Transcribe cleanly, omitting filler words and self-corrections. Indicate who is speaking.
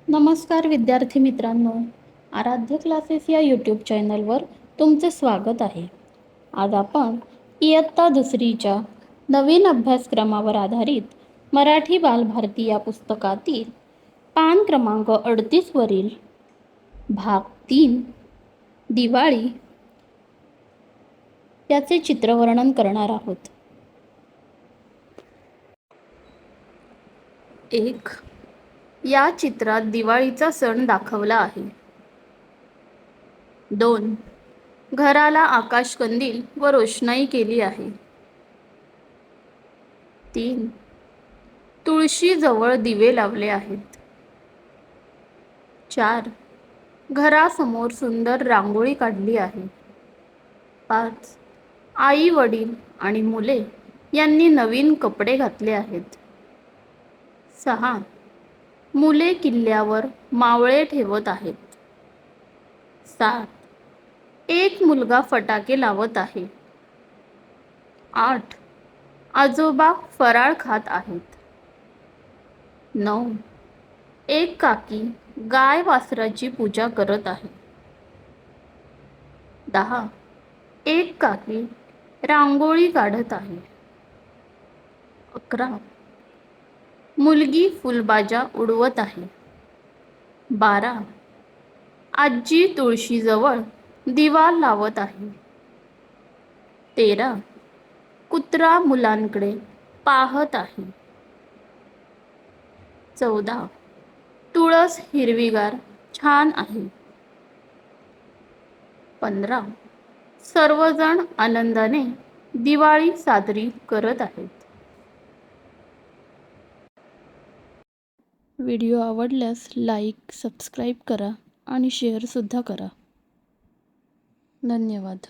Speaker 1: नमस्कार विद्यार्थी मित्रांनो, आराध्य क्लासेस या यूट्यूब चॅनलवर तुमचे स्वागत आहे. आज आपण इयत्ता दुसरीच्या नवीन अभ्यासक्रमावर आधारित मराठी बालभारती या पुस्तकातील पान क्रमांक 38 वरील भाग 3 दिवाळी याचे चित्रवर्णन करणार आहोत. 1. या चित्रात दिवाळीचा सण दाखवला आहे. 2. घराला आकाशकंदील व रोषणाई केली आहे. 3. तुळशीजवळ दिवे लावले आहेत. 4. घरासमोर सुंदर रांगोळी काढली आहे. 5. आई वडील आणि मुले यांनी नवीन कपडे घातले आहेत. 6. मुले किल्ल्यावर मावळे ठेवत आहेत. 7. एक मुलगा फटाके लावत आहे. 8. आजोबा फराळ खात आहेत. 9. एक काकी गाय वासराची पूजा करत आहे. 10. एक काकी रांगोळी काढत आहे. 11. मुलगी फुलबाजा उडवत आहे. 12. आजी तुळशीजवळ दिवा लावत आहे. 13. कुत्रा मुलांकडे पाहत आहे. 14. तुळस हिरवीगार छान आहे. 15. सर्वजण आनंदाने दिवाळी साजरी करत आहेत. व्हिडिओ आवडल्यास लाईक, सबस्क्राईब करा आणि शेअरसुद्धा करा. धन्यवाद.